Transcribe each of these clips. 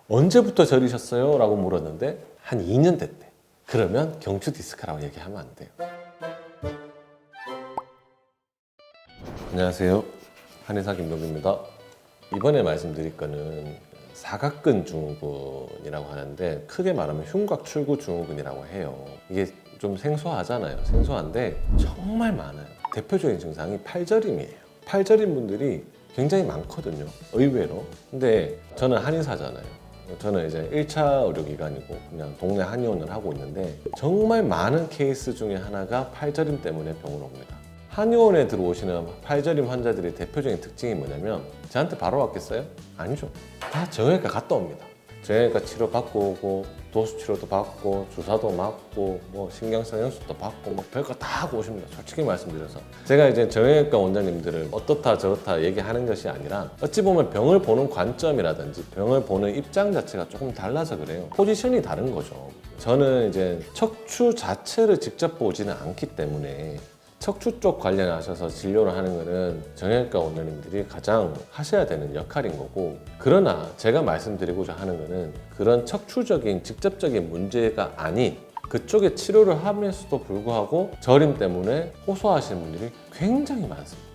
언제부터 저리셨어요? 라고 물었는데 한 2년 됐대. 그러면 경추 디스크라고 얘기하면 안 돼요. 안녕하세요. 한의사 김동규입니다. 이번에 말씀드릴 거는 사각근 증후군이라고 하는데 크게 말하면 흉곽 출구 증후군이라고 해요. 이게 좀 생소하잖아요. 생소한데 정말 많아요. 대표적인 증상이 팔저림이에요. 팔저림 분들이 굉장히 많거든요. 의외로. 근데 저는 한의사잖아요. 저는 이제 1차 의료기관이고 그냥 동네 한의원을 하고 있는데 정말 많은 케이스 중에 하나가 팔저림 때문에 병원 옵니다. 한의원에 들어오시는 팔저림 환자들의 대표적인 특징이 뭐냐면 저한테 바로 왔겠어요? 아니죠. 다 정형외과 갔다 옵니다. 정형외과 치료 받고 오고 도수 치료도 받고 주사도 맞고 뭐 신경성 연수도 받고 뭐 별거 다 하고 오십니다. 솔직히 말씀드려서 제가 이제 정형외과 원장님들을 어떻다 저렇다 얘기하는 것이 아니라 어찌 보면 병을 보는 관점이라든지 병을 보는 입장 자체가 조금 달라서 그래요. 포지션이 다른 거죠. 저는 이제 척추 자체를 직접 보지는 않기 때문에 척추 쪽 관련하셔서 진료를 하는 것은 정형외과 원장님들이 가장 하셔야 되는 역할인 거고, 그러나 제가 말씀드리고자 하는 것은 그런 척추적인 직접적인 문제가 아닌 그쪽에 치료를 하면서도 불구하고 저림 때문에 호소하시는 분들이 굉장히 많습니다.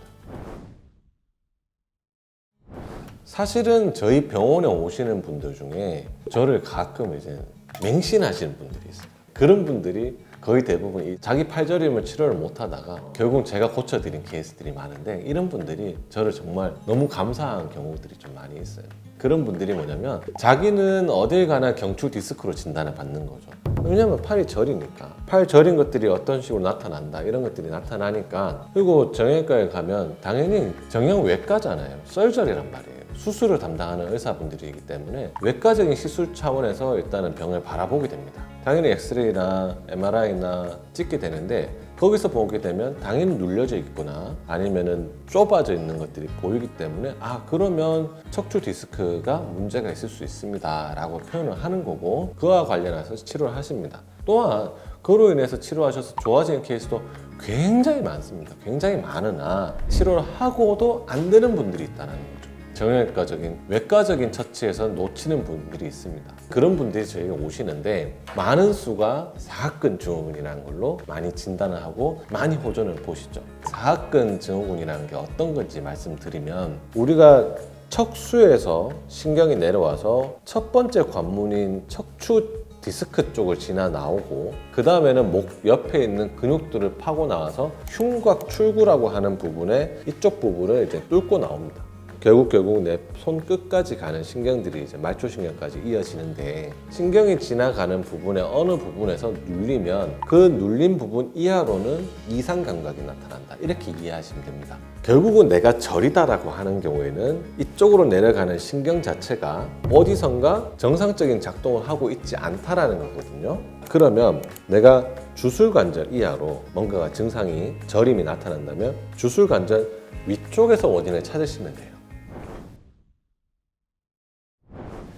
사실은 저희 병원에 오시는 분들 중에 저를 가끔 이제 맹신하시는 분들이 있어요. 그런 분들이 거의 대부분 자기 팔저림을 치료를 못 하다가 결국 제가 고쳐드린 케이스들이 많은데, 이런 분들이 저를 정말 너무 감사한 경우들이 좀 많이 있어요. 그런 분들이 뭐냐면 자기는 어딜 가나 경추 디스크로 진단을 받는 거죠. 왜냐면 팔이 저리니까. 팔 저린 것들이 어떤 식으로 나타난다 이런 것들이 나타나니까. 그리고 정형외과에 가면 당연히 정형외과잖아요. 썰저리란 말이에요. 수술을 담당하는 의사분들이기 때문에 외과적인 시술 차원에서 일단은 병을 바라보게 됩니다. 당연히 엑스레이나 MRI나 찍게 되는데 거기서 보게 되면 당연히 눌려져 있거나 아니면은 좁아져 있는 것들이 보이기 때문에 그러면 척추 디스크가 문제가 있을 수 있습니다 라고 표현을 하는 거고, 그와 관련해서 치료를 하십니다. 또한 그로 인해서 치료하셔서 좋아지는 케이스도 굉장히 많습니다. 굉장히 많으나 치료를 하고도 안 되는 분들이 있다는 거죠. 정형외과적인 외과적인 처치에서 놓치는 분들이 있습니다. 그런 분들이 저희가 오시는데 많은 수가 사각근 증후군이라는 걸로 많이 진단을 하고 많이 호전을 보시죠. 사각근 증후군이라는 게 어떤 건지 말씀드리면, 우리가 척수에서 신경이 내려와서 첫 번째 관문인 척추 디스크 쪽을 지나 나오고 그 다음에는 목 옆에 있는 근육들을 파고 나와서 흉곽 출구라고 하는 부분에 이쪽 부분을 이제 뚫고 나옵니다. 결국 내 손 끝까지 가는 신경들이 이제 말초신경까지 이어지는데, 신경이 지나가는 부분의 어느 부분에서 눌리면 그 눌린 부분 이하로는 이상 감각이 나타난다, 이렇게 이해하시면 됩니다. 결국은 내가 저리다라고 하는 경우에는 이쪽으로 내려가는 신경 자체가 어디선가 정상적인 작동을 하고 있지 않다라는 거거든요. 그러면 내가 주술관절 이하로 뭔가가 증상이 저림이 나타난다면 주술관절 위쪽에서 원인을 찾으시면 돼요.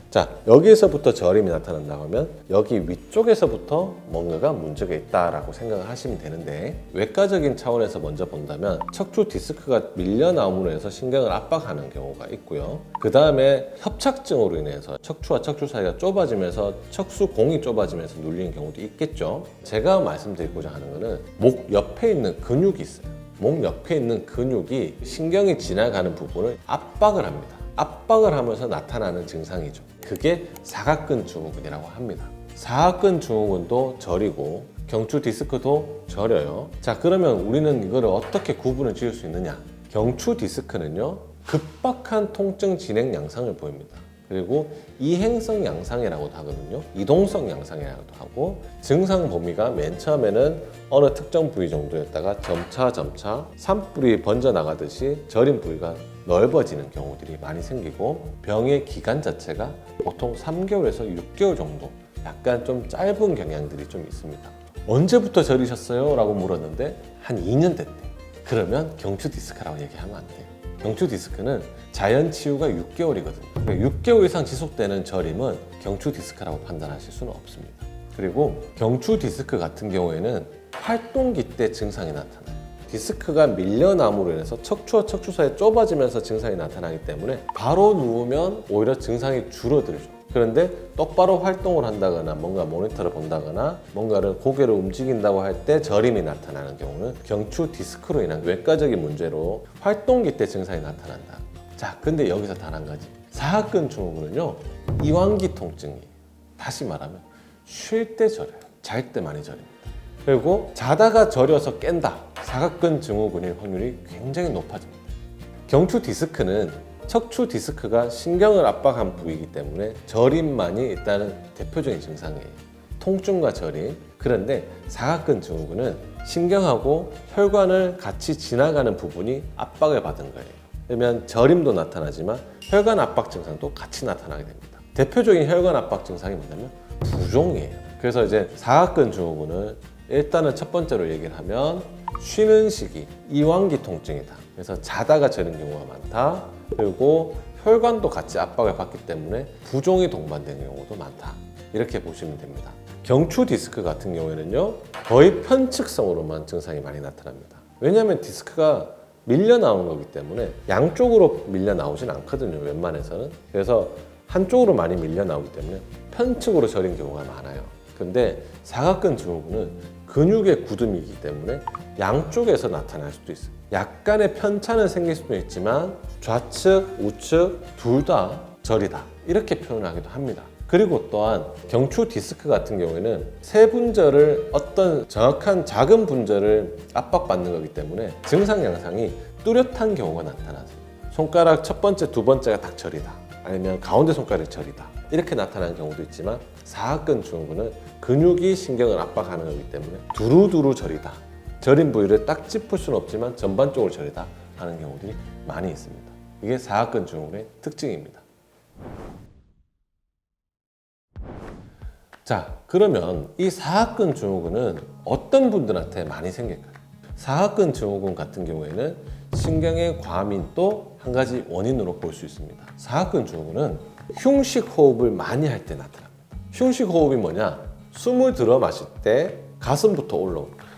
자, 여기에서부터 저림이 나타난다고 하면 여기 위쪽에서부터 뭔가가 문제가 있다라고 생각을 하시면 되는데, 외과적인 차원에서 먼저 본다면 척추 디스크가 밀려나옴으로 해서 신경을 압박하는 경우가 있고요. 그 다음에 협착증으로 인해서 척추와 척추 사이가 좁아지면서 척수공이 좁아지면서 눌리는 경우도 있겠죠. 제가 말씀드리고자 하는 거는 목 옆에 있는 근육이 있어요. 목 옆에 있는 근육이 신경이 지나가는 부분을 압박을 합니다. 압박을 하면서 나타나는 증상이죠. 그게 사각근 증후군이라고 합니다. 사각근 증후군도 저리고 경추 디스크도 저려요. 자, 그러면 우리는 이거를 어떻게 구분을 지을 수 있느냐? 경추 디스크는요, 급박한 통증 진행 양상을 보입니다. 그리고 이행성 양상이라고도 하거든요. 이동성 양상이라고도 하고, 증상 범위가 맨 처음에는 어느 특정 부위 정도였다가 점차 산불이 번져나가듯이 저린 부위가 넓어지는 경우들이 많이 생기고, 병의 기간 자체가 보통 3개월에서 6개월 정도, 약간 좀 짧은 경향들이 좀 있습니다. 언제부터 저리셨어요? 라고 물었는데 한 2년 됐대. 그러면 경추 디스크라고 얘기하면 안 돼요. 경추 디스크는 자연 치유가 6개월이거든요. 6개월 이상 지속되는 저림은 경추 디스크라고 판단하실 수는 없습니다. 그리고 경추 디스크 같은 경우에는 활동기 때 증상이 나타나요. 디스크가 밀려남으로 인해서 척추와 척추 사이 좁아지면서 증상이 나타나기 때문에 바로 누우면 오히려 증상이 줄어들죠. 그런데 똑바로 활동을 한다거나 뭔가 모니터를 본다거나 뭔가를 고개를 움직인다고 할 때 저림이 나타나는 경우는 경추 디스크로 인한 외과적인 문제로 활동기 때 증상이 나타난다. 자, 근데 여기서 단 한 가지. 사각근 증후군은요, 이완기 통증이 다시 말하면 쉴 때 저려요. 잘 때 많이 저립니다. 그리고 자다가 저려서 깬다. 사각근 증후군일 확률이 굉장히 높아집니다. 경추 디스크는 척추 디스크가 신경을 압박한 부위이기 때문에 저림만이 일단은 대표적인 증상이에요. 통증과 저림. 그런데 사각근 증후군은 신경하고 혈관을 같이 지나가는 부분이 압박을 받은 거예요. 그러면 저림도 나타나지만 혈관 압박 증상도 같이 나타나게 됩니다. 대표적인 혈관 압박 증상이 뭐냐면 부종이에요. 그래서 이제 사각근 증후군은 일단은 첫 번째로 얘기를 하면 쉬는 시기, 이완기 통증이다. 그래서 자다가 저는 경우가 많다. 그리고 혈관도 같이 압박을 받기 때문에 부종이 동반되는 경우도 많다. 이렇게 보시면 됩니다. 경추 디스크 같은 경우에는요, 거의 편측성으로만 증상이 많이 나타납니다. 왜냐하면 디스크가 밀려 나오는 거기 때문에 양쪽으로 밀려 나오진 않거든요, 웬만해서는. 그래서 한쪽으로 많이 밀려 나오기 때문에 편측으로 저린 경우가 많아요. 근데 사각근 증후군은 근육의 굳음이기 때문에 양쪽에서 나타날 수도 있어요. 약간의 편차는 생길 수도 있지만 좌측, 우측 둘 다 저리다. 이렇게 표현하기도 합니다. 그리고 또한 경추 디스크 같은 경우에는 세 분절을 어떤 정확한 작은 분절을 압박받는 거기 때문에 증상 양상이 뚜렷한 경우가 나타나요. 손가락 첫 번째, 두 번째가 딱 저리다. 아니면 가운데 손가락이 저리다. 이렇게 나타나는 경우도 있지만 사각근 증후군은 근육이 신경을 압박하는 거기 때문에 두루두루 저리다. 저린 부위를 딱 짚을 수는 없지만 전반적으로 저리다 하는 경우들이 많이 있습니다. 이게 사각근 증후군의 특징입니다. 자, 그러면 이 사각근 증후군은 어떤 분들한테 많이 생길까요? 사각근 증후군 같은 경우에는 신경의 과민도 한 가지 원인으로 볼 수 있습니다. 사각근 증후군은 흉식 호흡을 많이 할 때 나타납니다. 흉식 호흡이 뭐냐? 숨을 들어 마실 때 가슴부터 올라오는 거예요.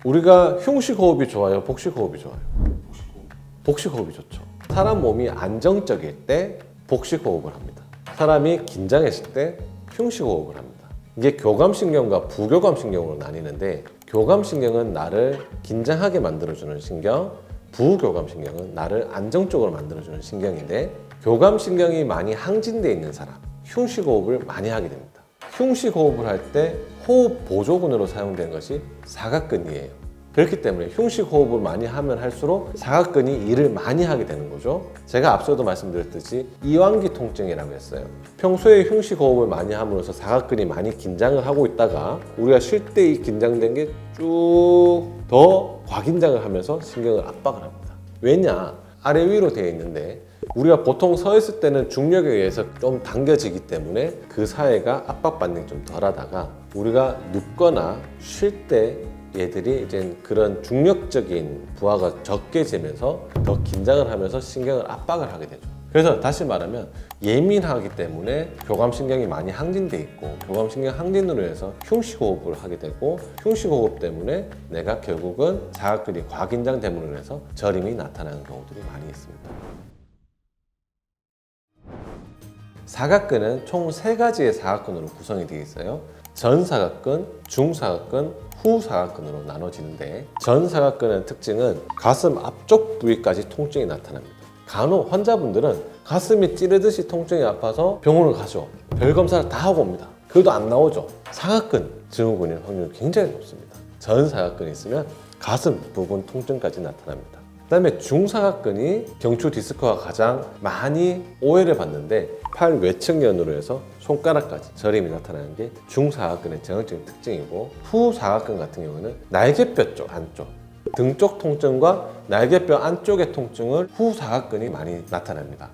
우리가 흉식 호흡이 좋아요? 복식 호흡이 좋아요? 복식 호흡이 좋죠. 사람 몸이 안정적일 때 복식 호흡을 합니다. 사람이 긴장했을 때 흉식 호흡을 합니다. 이게 교감신경과 부교감신경으로 나뉘는데 교감신경은 나를 긴장하게 만들어주는 신경, 부교감신경은 나를 안정적으로 만들어주는 신경인데 교감신경이 많이 항진되어 있는 사람, 흉식 호흡을 많이 하게 됩니다. 흉식 호흡을 할 때 호흡 보조근으로 사용되는 것이 사각근이에요. 그렇기 때문에 흉식 호흡을 많이 하면 할수록 사각근이 일을 많이 하게 되는 거죠. 제가 앞서도 말씀드렸듯이 이완기 통증이라고 했어요. 평소에 흉식 호흡을 많이 함으로써 사각근이 많이 긴장을 하고 있다가 우리가 쉴 때 이 긴장된 게 쭉 더 과긴장을 하면서 신경을 압박을 합니다. 왜냐? 아래 위로 되어 있는데 우리가 보통 서 있을 때는 중력에 의해서 좀 당겨지기 때문에 그 사이가 압박받는 게 좀 덜하다가 우리가 눕거나 쉴 때 얘들이 이제 그런 중력적인 부하가 적게 되면서 더 긴장을 하면서 신경을 압박을 하게 되죠. 그래서 다시 말하면 예민하기 때문에 교감신경이 많이 항진돼 있고 교감신경 항진으로 해서 흉식호흡을 하게 되고 흉식호흡 때문에 내가 결국은 사각근이 과긴장됨으로 해서 저림이 나타나는 경우들이 많이 있습니다. 사각근은 총 3가지의 사각근으로 구성이 되어 있어요. 전사각근, 중사각근, 후사각근으로 나눠지는데 전사각근의 특징은 가슴 앞쪽 부위까지 통증이 나타납니다. 간혹 환자분들은 가슴이 찌르듯이 통증이 아파서 병원을 가죠. 별 검사를 다 하고 옵니다. 그래도 안 나오죠. 사각근 증후군일 확률이 굉장히 높습니다. 전사각근이 있으면 가슴 부분 통증까지 나타납니다. 그 다음에 중사각근이 경추 디스크와 가장 많이 오해를 받는데 팔 외측면으로 해서 손가락까지 저림이 나타나는 게 중사각근의 전형적인 특징이고 후사각근 같은 경우는 날개뼈 쪽 안쪽 등 쪽 통증과 날개뼈 안쪽의 통증을 후사각근이 많이 나타납니다.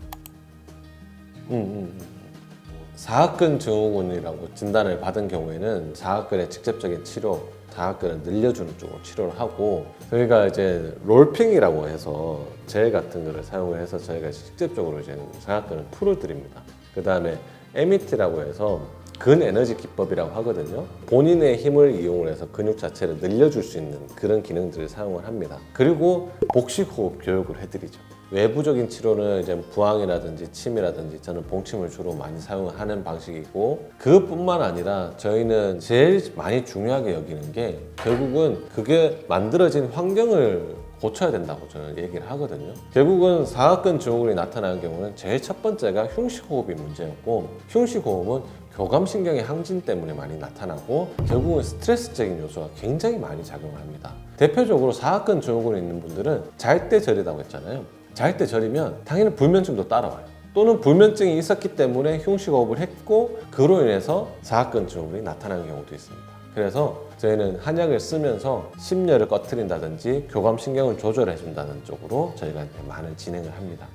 사각근 증후군이라고 진단을 받은 경우에는 사각근의 직접적인 치료, 사각근을 늘려주는 쪽으로 치료를 하고 저희가 이제 롤핑이라고 해서 젤 같은 거를 사용을 해서 저희가 직접적으로 이제 사각근을 풀어드립니다. 그 다음에 MET라고 해서 근에너지 기법이라고 하거든요. 본인의 힘을 이용을 해서 근육 자체를 늘려줄 수 있는 그런 기능들을 사용을 합니다. 그리고 복식호흡 교육을 해드리죠. 외부적인 치료는 이제 부항이라든지 침이라든지 저는 봉침을 주로 많이 사용하는 방식이고, 그것뿐만 아니라 저희는 제일 많이 중요하게 여기는 게 결국은 그게 만들어진 환경을 고쳐야 된다고 저는 얘기를 하거든요. 결국은 사각근 증후군이 나타나는 경우는 제일 첫 번째가 흉식호흡이 문제였고, 흉식호흡은 교감신경의 항진 때문에 많이 나타나고 결국은 스트레스적인 요소가 굉장히 많이 작용을 합니다. 대표적으로 사각근 증후군이 있는 분들은 잘 때 저리다고 했잖아요. 잘 때 저리면 당연히 불면증도 따라와요. 또는 불면증이 있었기 때문에 흉식호흡을 했고 그로 인해서 사각근 증후군이 나타나는 경우도 있습니다. 그래서 저희는 한약을 쓰면서 심려를 꺼트린다든지 교감신경을 조절해 준다는 쪽으로 저희가 많은 진행을 합니다.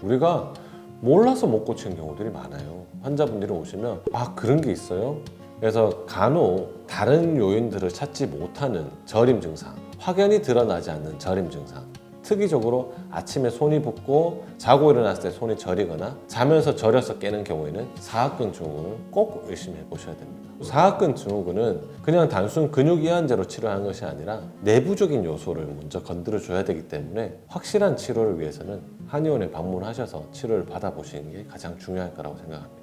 우리가 몰라서 못 고치는 경우들이 많아요. 환자분들이 오시면 그런 게 있어요? 그래서 간혹 다른 요인들을 찾지 못하는 저림 증상, 확연히 드러나지 않는 저림 증상, 특이적으로 아침에 손이 붓고 자고 일어났을 때 손이 저리거나 자면서 저려서 깨는 경우에는 사각근 증후군을 꼭 의심해 보셔야 됩니다. 사각근 증후군은 그냥 단순 근육 이완제로 치료하는 것이 아니라 내부적인 요소를 먼저 건드려 줘야 되기 때문에 확실한 치료를 위해서는 한의원에 방문하셔서 치료를 받아보시는 게 가장 중요할 거라고 생각합니다.